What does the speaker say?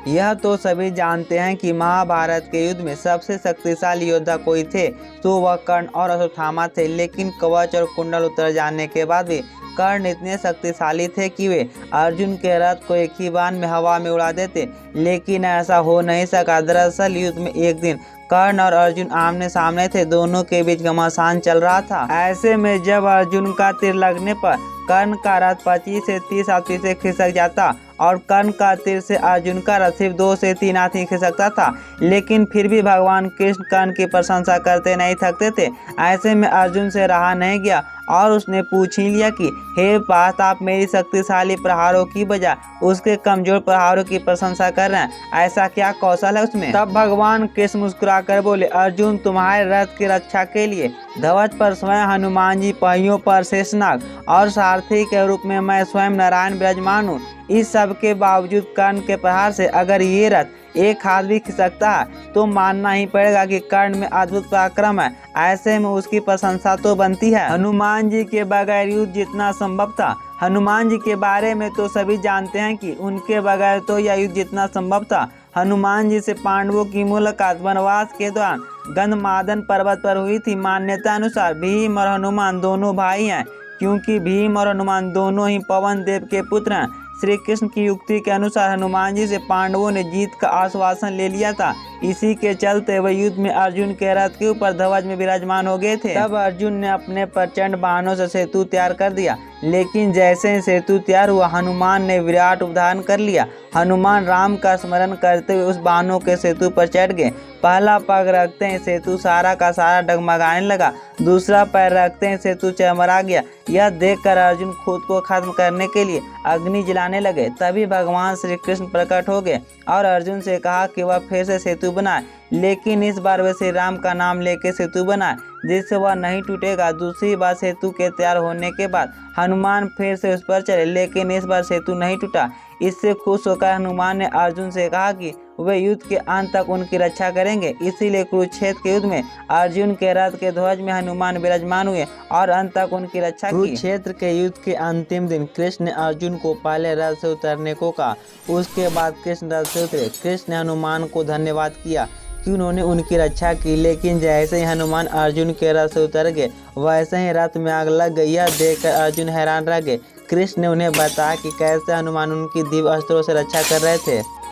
यह तो सभी जानते हैं कि महाभारत के युद्ध में सबसे शक्तिशाली योद्धा कोई थे तो वह कर्ण और अश्वत्थामा थे। लेकिन कवच और कुंडल उतर जाने के बाद भी कर्ण इतने शक्तिशाली थे कि वे अर्जुन के रथ को एक ही बाण में हवा में उड़ा देते। लेकिन ऐसा हो नहीं सका। दरअसल युद्ध में एक दिन कर्ण और अर्जुन आमने सामने थे। दोनों के बीच घमासान चल रहा था। ऐसे में जब अर्जुन का तीर लगने पर कर्ण का रथ 25 से 30 हाथी से खिसक जाता और कर्ण का तीर से अर्जुन का रथ सिर्फ 2 से 3 हाथी खिसकता था। लेकिन फिर भी भगवान कृष्ण कर्ण की प्रशंसा करते नहीं थकते थे। ऐसे में अर्जुन से रहा नहीं गया और उसने पूछ ही लिया कि हे पार्थ, आप मेरी शक्तिशाली प्रहारों की बजाय उसके कमजोर प्रहारों की प्रशंसा कर रहे हैं, ऐसा क्या कौशल है उसमें? तब भगवान कृष्ण मुस्कुराकर बोले, अर्जुन, तुम्हारे रथ की रक्षा के लिए ध्वज पर स्वयं हनुमान जी, पहियों पर शेषनाग और सारथी के रूप में मैं स्वयं नारायण विराजमान हूँ। इस सब के बावजूद कर्ण के प्रहार से अगर ये रथ एक हाथ भी खिसकता है तो मानना ही पड़ेगा कि कर्ण में अद्भुत पराक्रम है। ऐसे में उसकी प्रशंसा तो बनती है। हनुमान जी के बगैर युद्ध जितना संभव था। हनुमान जी के बारे में तो सभी जानते हैं कि उनके बगैर तो यह युद्ध जितना संभव था। हनुमान जी से पांडवों की मुलाकात वनवास के दौरान गंधमादन पर्वत पर हुई थी। मान्यता अनुसार भीम और हनुमान दोनों भाई हैं, क्योंकि भीम और हनुमान दोनों ही पवन देव के पुत्र हैं। श्री कृष्ण की युक्ति के अनुसार हनुमान जी से पांडवों ने जीत का आश्वासन ले लिया था। इसी के चलते वह युद्ध में अर्जुन के रथ के ऊपर ध्वज में विराजमान हो गए थे। तब अर्जुन ने अपने प्रचंड बाणों से सेतु तैयार कर दिया। लेकिन जैसे ही सेतु तैयार हुआ, हनुमान ने विराट उद्धार कर लिया। हनुमान राम का स्मरण करते हुए उस बाणों के सेतु पर चढ़ गए। पहला पग रखते ही सेतु सारा का सारा डगमगाने लगा। दूसरा पैर रखते ही सेतु चरमरा गया। यह देखकर अर्जुन खुद को खत्म करने के लिए अग्नि जलाने लगे। तभी भगवान श्री कृष्ण प्रकट हो गए और अर्जुन से कहा कि वह फिर से सेतु बनाए, लेकिन इस बार वे श्री राम का नाम लेके सेतु बनाए, जिससे वह नहीं टूटेगा। दूसरी बार सेतु के तैयार होने के बाद हनुमान फिर से उस पर चले, लेकिन इस बार सेतु नहीं टूटा। इससे खुश होकर हनुमान ने अर्जुन से कहा कि वे युद्ध के अंत तक उनकी रक्षा करेंगे। इसीलिए कुरुक्षेत्र के युद्ध में अर्जुन के रथ के ध्वज में हनुमान विराजमान हुए और अंत तक उनकी रक्षा की। कुरुक्षेत्र के युद्ध के अंतिम दिन कृष्ण ने अर्जुन को पहले रथ से उतरने को कहा। उसके बाद कृष्ण रथ से उतरे। कृष्ण ने हनुमान को धन्यवाद किया कि उन्होंने उनकी रक्षा की। लेकिन जैसे ही हनुमान अर्जुन के रथ से उतर गए, वैसे ही रथ में आग लग गई। यह देखकर अर्जुन हैरान रह गए। कृष्ण ने उन्हें बताया कि कैसे हनुमान उनकी दिव्य अस्त्रों से रक्षा कर रहे थे।